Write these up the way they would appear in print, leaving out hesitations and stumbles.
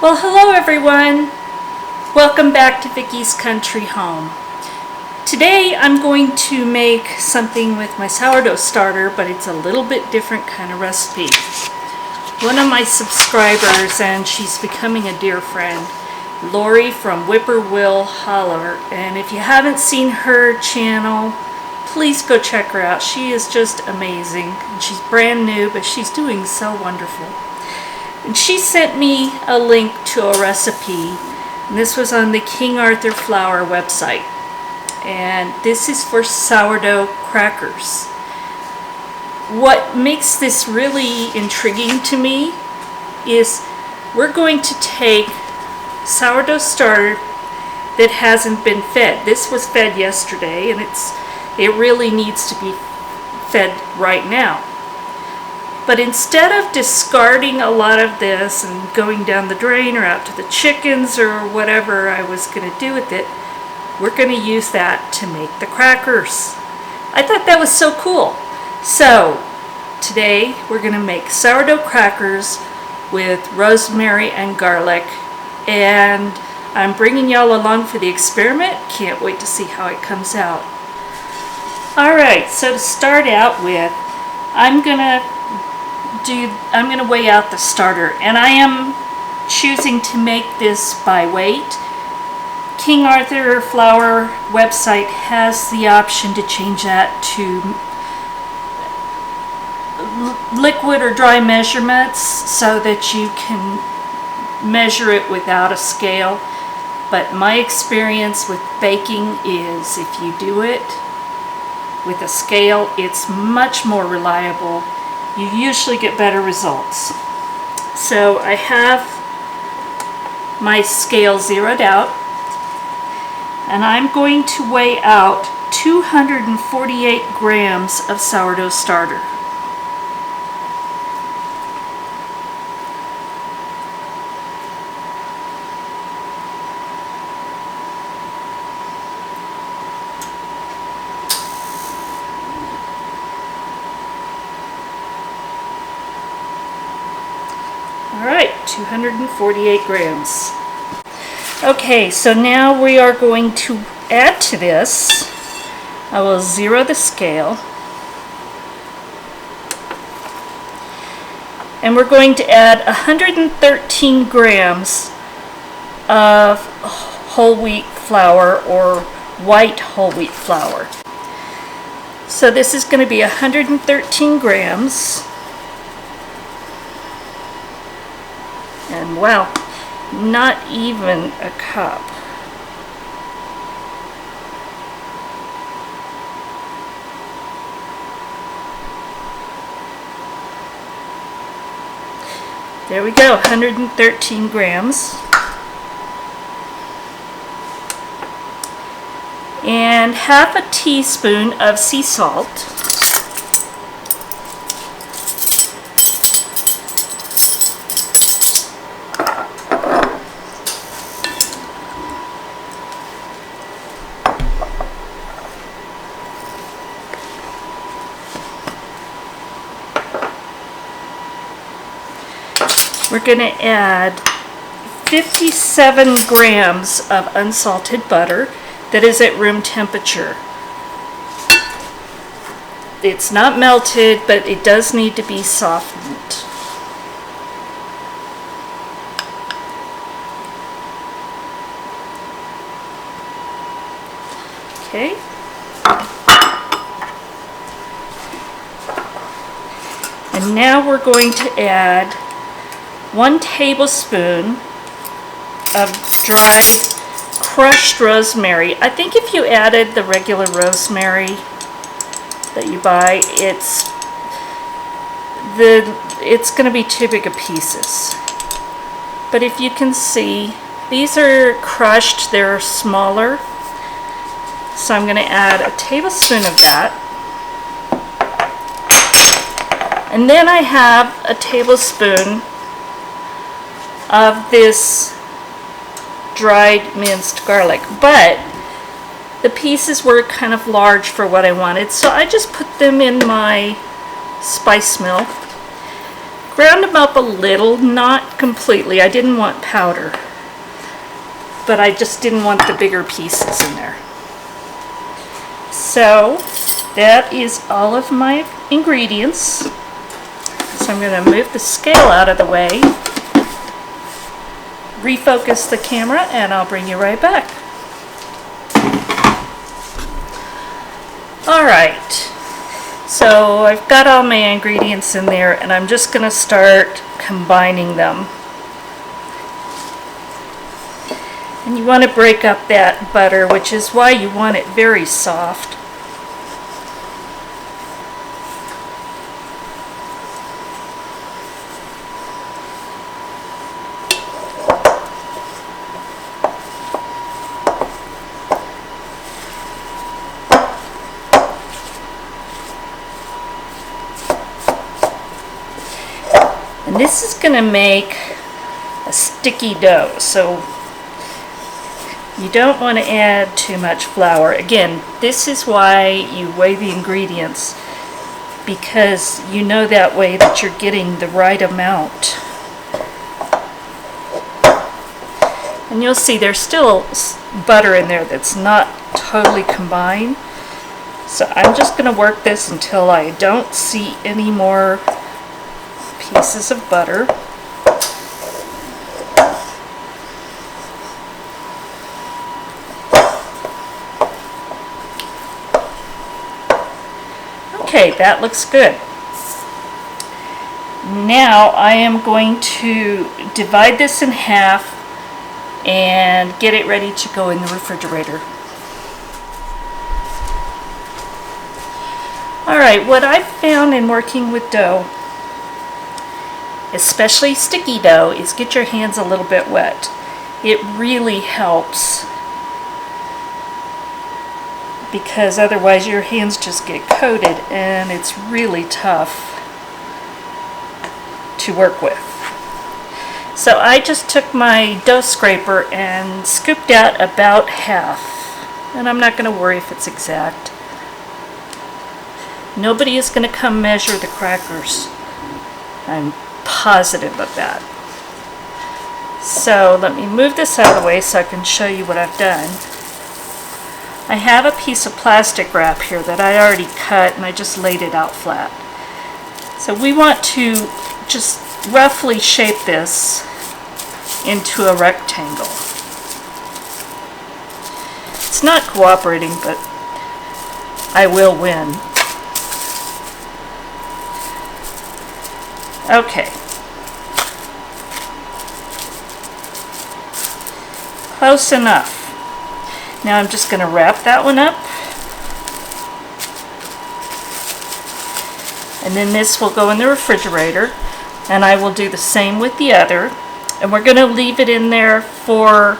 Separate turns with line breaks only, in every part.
Well, hello everyone. Welcome back to Vickie's Country Home. Today I'm going to make something with my sourdough starter, but it's a little bit different kind of recipe. One of my subscribers, and she's becoming a dear friend, Lori from Whippoorwill Holler, and if you haven't seen her channel, please go check her out. She is just amazing. She's brand new, but she's doing so wonderful. And she sent me a link to a recipe, and this was on the King Arthur Flour website. And this is for sourdough crackers. What makes this really intriguing to me is we're going to take sourdough starter that hasn't been fed. This was fed yesterday, and it really needs to be fed right now. But instead of discarding a lot of this and going down the drain or out to the chickens or whatever I was going to do with it, we're going to use that to make the crackers. I thought that was so cool. So today we're going to make sourdough crackers with rosemary and garlic, and I'm bringing y'all along for the experiment. Can't wait to see how it comes out. Alright, so to start out with, I'm gonna weigh out the starter, and I am choosing to make this by weight. King Arthur Flour website has the option to change that to liquid or dry measurements so that you can measure it without a scale. But my experience with baking is if you do it with a scale, it's much more reliable. You usually get better results. So I have my scale zeroed out, and I'm going to weigh out 248 grams of sourdough starter. Alright, 248 grams. Okay, so now we are going to add to this. I will zero the scale. And we're going to add 113 grams of whole wheat flour or white whole wheat flour. So this is going to be 113 grams. And wow, not even a cup. There we go, 113 grams. And half a teaspoon of sea salt. We're going to add 57 grams of unsalted butter that is at room temperature. It's not melted, but it does need to be softened. Okay. And now we're going to add 1 tablespoon of dried crushed rosemary. I think if you added the regular rosemary that you buy, it's going to be too big of pieces. But if you can see, these are crushed, they're smaller. So I'm going to add a tablespoon of that. And then I have a tablespoon of this dried minced garlic, but the pieces were kind of large for what I wanted, so I just put them in my spice mill. Ground them up a little, not completely. I didn't want powder, but I just didn't want the bigger pieces in there. So that is all of my ingredients. So I'm going to move the scale out of the way, refocus the camera, and I'll bring you right back. Alright, so I've got all my ingredients in there, and I'm just going to start combining them. And you want to break up that butter, which is why you want it very soft. And this is going to make a sticky dough, so you don't want to add too much flour. Again, this is why you weigh the ingredients, because you know that way that you're getting the right amount. And you'll see there's still butter in there that's not totally combined. So I'm just going to work this until I don't see any more pieces of butter. Okay, that looks good. Now I am going to divide this in half and get it ready to go in the refrigerator. Alright, what I've found in working with dough, especially sticky dough, is get your hands a little bit wet. It really helps, because otherwise your hands just get coated and it's really tough to work with. So I just took my dough scraper and scooped out about half, and I'm not going to worry if it's exact. Nobody is going to come measure the crackers. I'm positive of that. So let me move this out of the way so I can show you what I've done. I have a piece of plastic wrap here that I already cut, and I just laid it out flat. So we want to just roughly shape this into a rectangle. It's not cooperating, but I will win. Okay. Close enough. Now I'm just going to wrap that one up. And then this will go in the refrigerator. And I will do the same with the other. And we're going to leave it in there for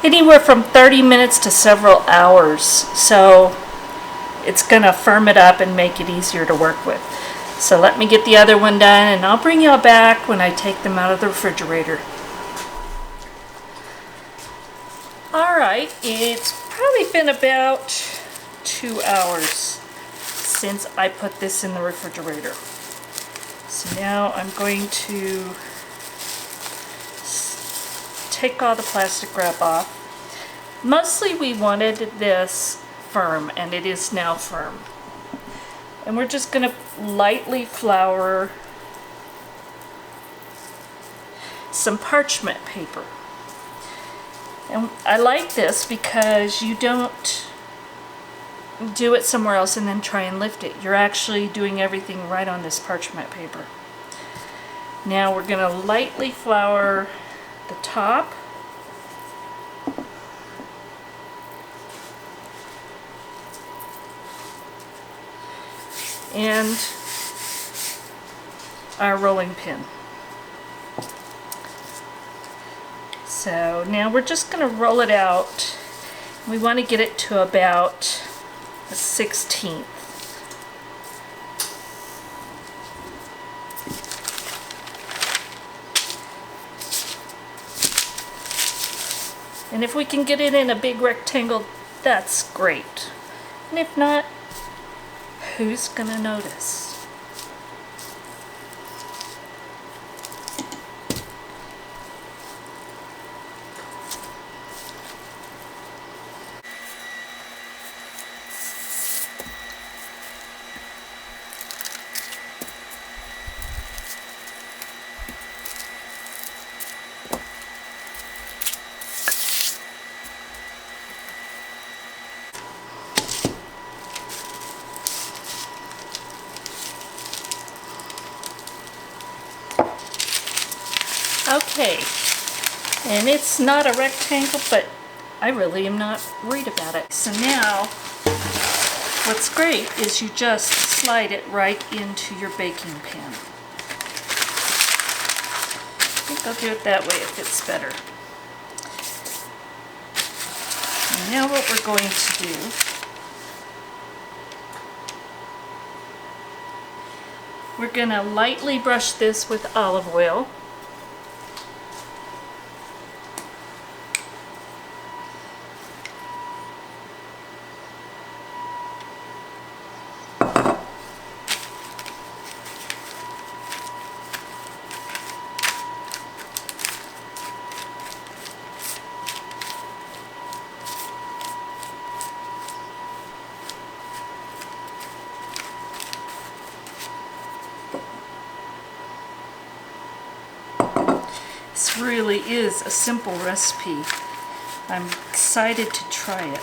anywhere from 30 minutes to several hours. So it's going to firm it up and make it easier to work with. So let me get the other one done, and I'll bring y'all back when I take them out of the refrigerator. Alright, it's probably been about 2 hours since I put this in the refrigerator. So now I'm going to take all the plastic wrap off. Mostly we wanted this firm, and it is now firm. And we're just going to lightly flour some parchment paper. And I like this because you don't do it somewhere else and then try and lift it. You're actually doing everything right on this parchment paper. Now we're going to lightly flour the top. And our rolling pin. So now we're just going to roll it out. We want to get it to about a 1/16. And if we can get it in a big rectangle, that's great. And if not, who's gonna notice? Okay, and it's not a rectangle, but I really am not worried about it. So now, what's great is you just slide it right into your baking pan. I think I'll do it that way, it fits better. And now what we're going to do, we're going to lightly brush this with olive oil. This really is a simple recipe. I'm excited to try it.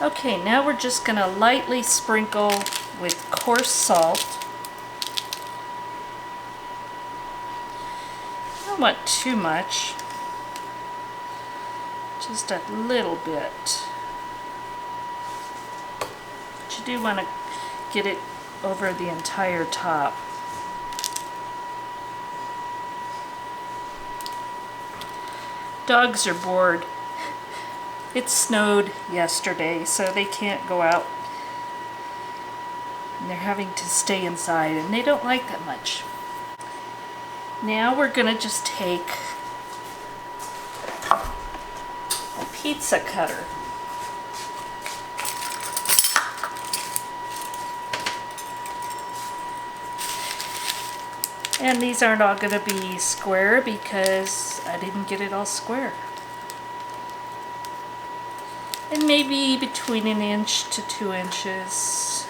Okay, now we're just going to lightly sprinkle with coarse salt. I don't want too much, just a little bit. But you do want to get it over the entire top. Dogs are bored. It snowed yesterday, so they can't go out. And they're having to stay inside, and they don't like that much. Now we're going to just take a pizza cutter. And these aren't all going to be square because I didn't get it all square. And maybe between 1 inch to 2 inches.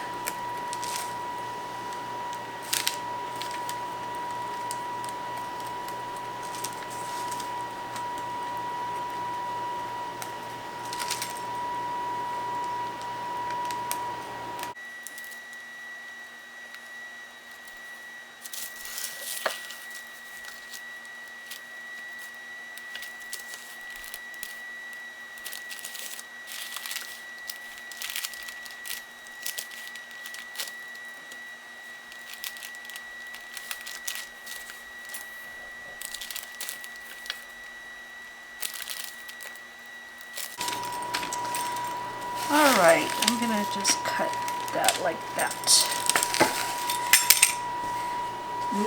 Alright, I'm going to just cut that like that.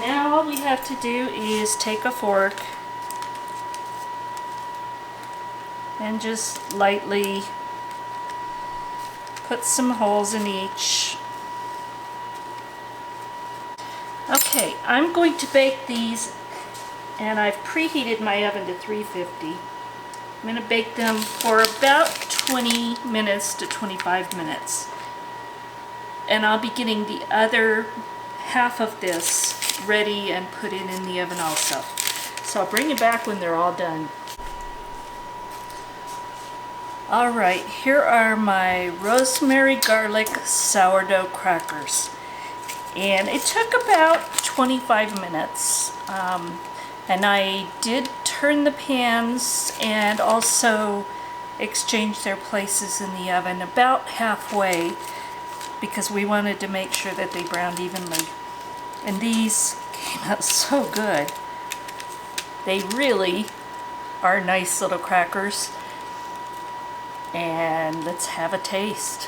Now all we have to do is take a fork and just lightly put some holes in each. Okay, I'm going to bake these, and I've preheated my oven to 350. I'm going to bake them for about 20 minutes to 25 minutes. And I'll be getting the other half of this ready and put it in the oven also. So I'll bring you back when they're all done. Alright, here are my rosemary garlic sourdough crackers. And it took about 25 minutes. And I did turn the pans and also exchange their places in the oven about halfway because we wanted to make sure that they browned evenly. And these came out so good. They really are nice little crackers. And let's have a taste.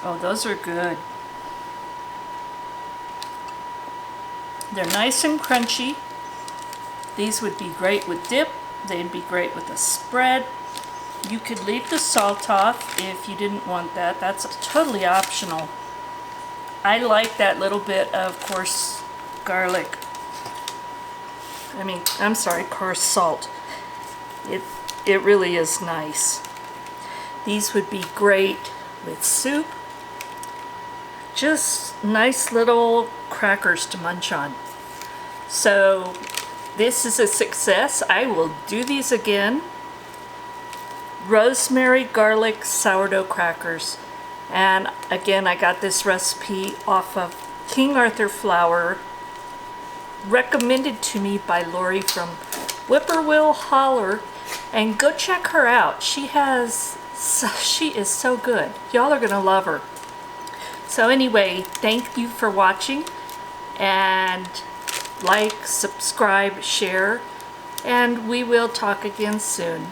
Oh, those are good. They're nice and crunchy. These would be great with dip. They'd be great with a spread. You could leave the salt off if you didn't want that. That's totally optional. I like that little bit of coarse garlic. Coarse salt. It really is nice. These would be great with soup. Just nice little crackers to munch on. So this is a success. I will do these again. Rosemary garlic sourdough crackers. And again, I got this recipe off of King Arthur flour, recommended to me by Lori from Whippoorwill Holler. And go check her out. She is so good. Y'all are gonna love her. So anyway, thank you for watching, and like, subscribe, share, and we will talk again soon.